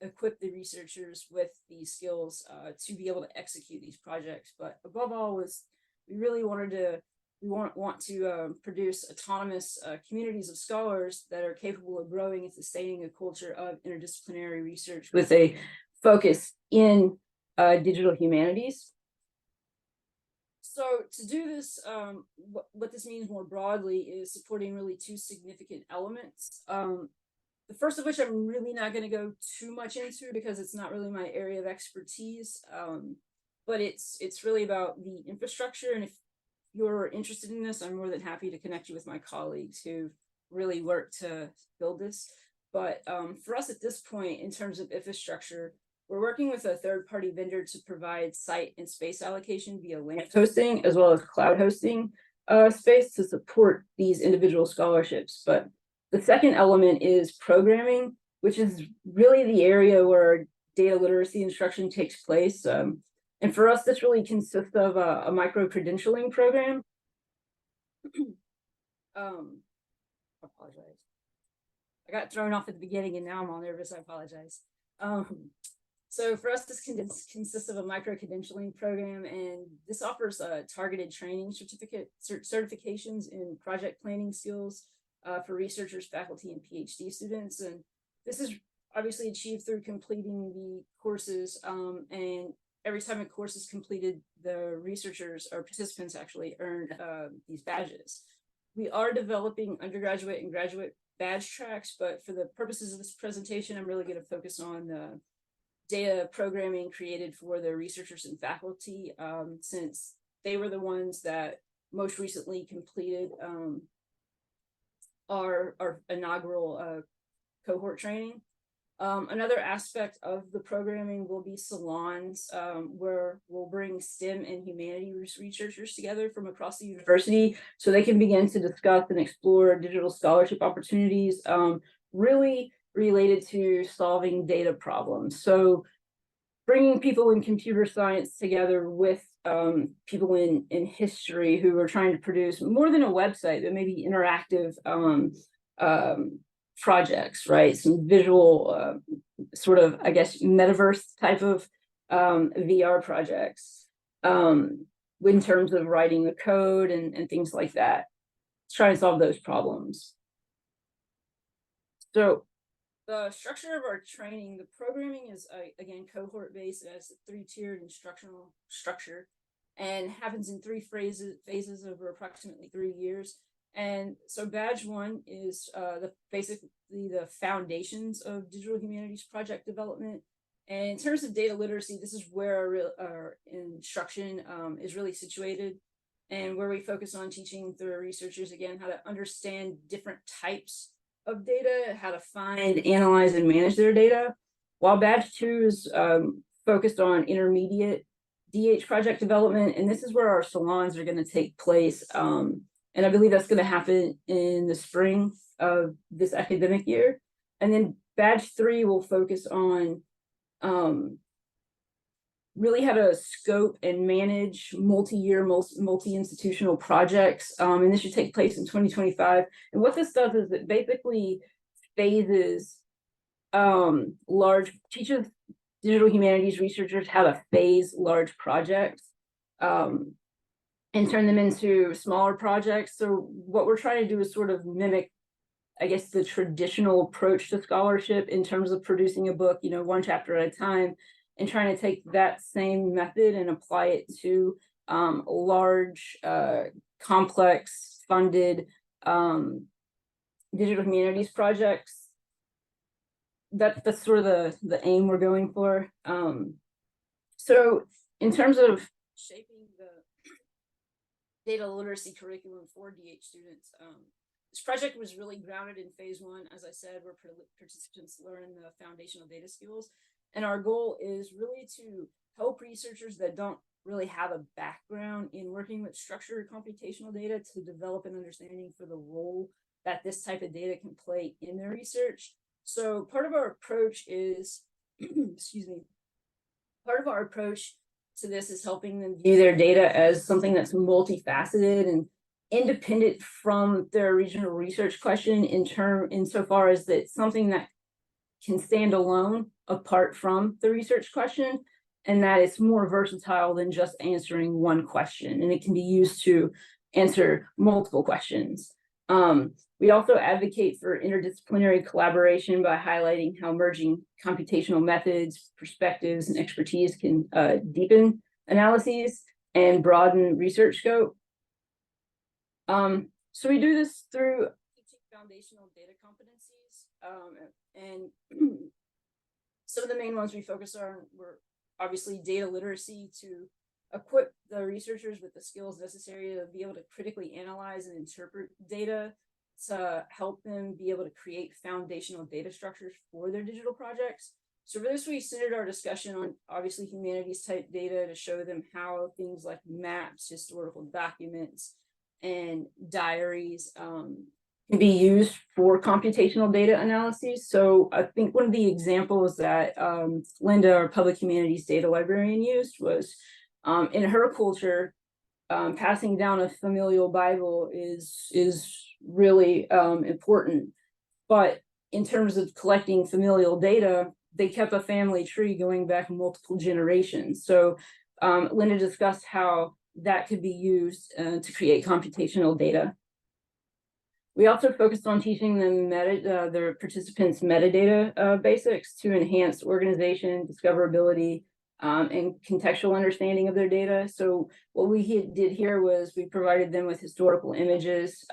equip the researchers with these skills to be able to execute these projects. But above all, was we really wanted to want to produce autonomous communities of scholars that are capable of growing and sustaining a culture of interdisciplinary research with a focus in digital humanities. So to do this, what this means more broadly is supporting really two significant elements. The first of which I'm really not going to go too much into because it's not really my area of expertise, but it's really about the infrastructure. And if you're interested in this, I'm more than happy to connect you with my colleagues who really work to build this. But for us at this point, in terms of infrastructure, we're working with a third-party vendor to provide site and space allocation via LAMP hosting, as well as cloud hosting space to support these individual scholarships. But the second element is programming, which is really the area where data literacy instruction takes place. And for us, this really consists of a micro-credentialing program. I apologize. I got thrown off at the beginning and now I'm all nervous. I apologize. So for us, this consists of a micro-credentialing program, and this offers targeted training certifications in project planning skills for researchers, faculty, and PhD students. And this is obviously achieved through completing the courses, and every time a course is completed, the researchers or participants actually earn these badges. We are developing undergraduate and graduate badge tracks, but for the purposes of this presentation, I'm really going to focus on the data programming created for the researchers and faculty, since they were the ones that most recently completed our inaugural cohort training. Another aspect of the programming will be salons, where we'll bring STEM and humanities researchers together from across the university so they can begin to discuss and explore digital scholarship opportunities, really related to solving data problems. So bringing people in computer science together with people in history who are trying to produce more than a website, but maybe interactive projects, right? Some visual sort of, I guess, metaverse type of VR projects in terms of writing the code and things like that. Let's try and solve those problems. So The structure of our training, the programming is again cohort-based. It has a 3-tiered instructional structure and happens in 3 phases over approximately 3 years. And so badge 1 is basically the foundations of digital humanities project development. And in terms of data literacy, this is where our instruction is really situated, and where we focus on teaching the researchers, again, how to understand different types of data, how to find, analyze, and manage their data. While badge 2 is focused on intermediate DH project development, and this is where our salons are going to take place. And I believe that's going to happen in the spring of this academic year. And then badge 3 will focus on really how to scope and manage multi-year, multi-institutional projects. And this should take place in 2025. And what this does is it basically phases teaches digital humanities researchers how to phase large projects and turn them into smaller projects. So what we're trying to do is sort of mimic, I guess, the traditional approach to scholarship in terms of producing a book, 1 chapter at a time, and trying to take that same method and apply it to large, complex, funded digital humanities projects. That's sort of the aim we're going for. So in terms of shaping the data literacy curriculum for DH students, this project was really grounded in phase 1, as I said, where participants learn the foundational data skills. And our goal is really to help researchers that don't really have a background in working with structured computational data to develop an understanding for the role that this type of data can play in their research. So part of our approach is, excuse me, part of our approach to this is helping them view their data as something that's multifaceted and independent from their original research question insofar as that it's something that can stand alone apart from the research question, and that it's more versatile than just answering one question, and it can be used to answer multiple questions. We also advocate for interdisciplinary collaboration by highlighting how merging computational methods, perspectives, and expertise can deepen analyses and broaden research scope. So we do this through teaching foundational data competencies, and some of the main ones we focus on were obviously data literacy, to equip the researchers with the skills necessary to be able to critically analyze and interpret data, to help them be able to create foundational data structures for their digital projects. So for this, we centered our discussion on obviously humanities type data to show them how things like maps, historical documents, and diaries can be used for computational data analyses. So I think one of the examples that Linda, our public humanities data librarian, used was in her culture, passing down a familial Bible is really important. But in terms of collecting familial data, they kept a family tree going back multiple generations. So Linda discussed how that could be used to create computational data. We also focused on teaching them the participants metadata basics to enhance organization, discoverability, and contextual understanding of their data. So what we did here was we provided them with historical images.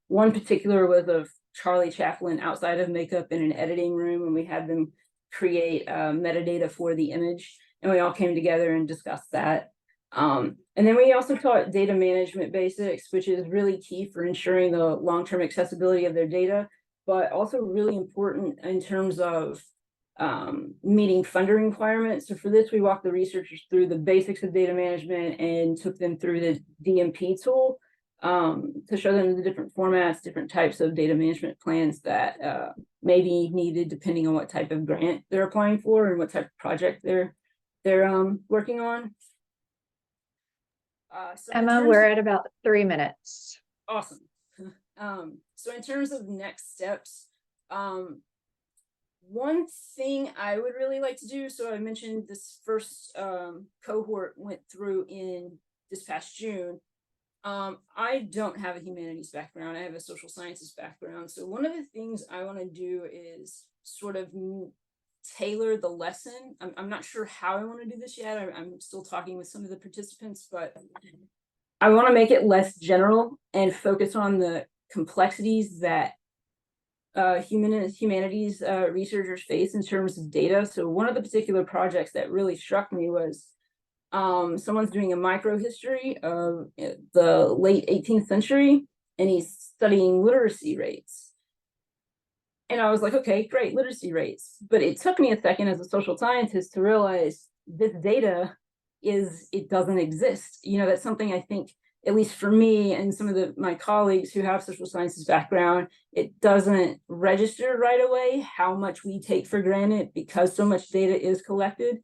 One particular was of Charlie Chaplin outside of makeup in an editing room, and we had them create metadata for the image, and we all came together and discussed that. And then we also taught data management basics, which is really key for ensuring the long-term accessibility of their data, but also really important in terms of meeting funding requirements. So for this, we walked the researchers through the basics of data management and took them through the DMP tool to show them the different formats, different types of data management plans that may be needed depending on what type of grant they're applying for and what type of project they're working on. So Emma, we're at about 3 minutes. Awesome. So in terms of next steps, one thing I would really like to do, so I mentioned this first cohort went through in this past June. I don't have a humanities background. I have a social sciences background. So one of the things I want to do is sort of tailor the lesson. I'm not sure how I want to do this yet. I'm still talking with some of the participants, but I want to make it less general and focus on the complexities that humanities researchers face in terms of data. So one of the particular projects that really struck me was someone's doing a microhistory of the late 18th century, and he's studying literacy rates. And I was like, okay, great, literacy rates. But it took me a second as a social scientist to realize this data it doesn't exist. You know, that's something I think, at least for me and some of my colleagues who have social sciences background, it doesn't register right away how much we take for granted because so much data is collected,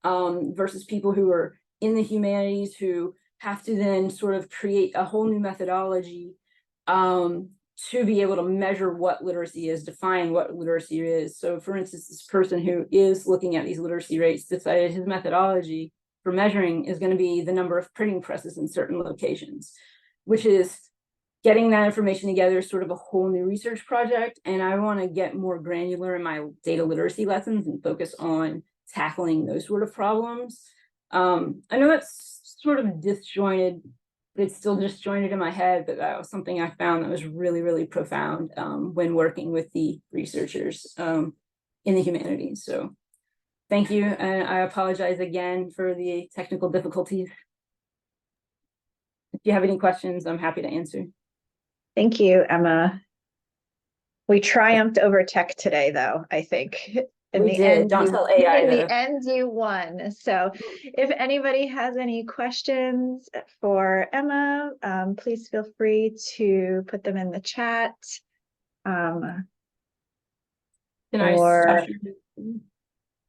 versus people who are in the humanities who have to then sort of create a whole new methodology to be able to measure what literacy is, define what literacy is. So for instance, this person who is looking at these literacy rates decided his methodology for measuring is going to be the number of printing presses in certain locations, which is getting that information together, sort of a whole new research project. And I want to get more granular in my data literacy lessons and focus on tackling those sort of problems. I know that's sort of disjointed, but it's still disjointed in my head, but that was something I found that was really, really profound when working with the researchers in the humanities. So thank you, and I apologize again for the technical difficulties. If you have any questions, I'm happy to answer. Thank you, Emma. We triumphed over tech today, though, I think. In We the did. end, Don't tell AI in though. the end, you won. So if anybody has any questions for Emma, please feel free to put them in the chat. Can or- I stop sharing?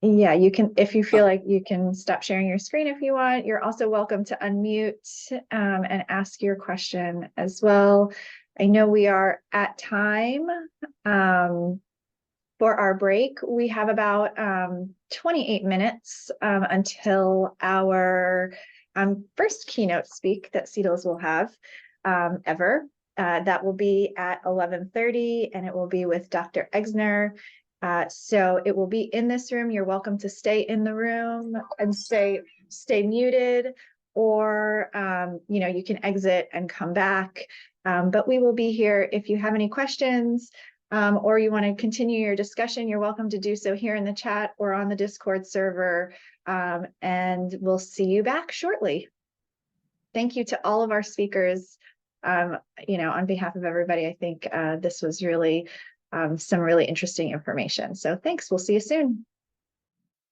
Yeah, you can, if you feel like you can stop sharing your screen if you want. You're also welcome to unmute and ask your question as well. I know we are at time for our break. We have about 28 minutes until our first keynote speak that SEDLS will have ever. That will be at 11:30, and it will be with Dr. Exner. So it will be in this room. You're welcome to stay in the room and stay muted, or you know, you can exit and come back. But we will be here. If you have any questions or you want to continue your discussion, you're welcome to do so here in the chat or on the Discord server. And we'll see you back shortly. Thank you to all of our speakers. You know, on behalf of everybody, I think this was really some really interesting information. So thanks. We'll see you soon.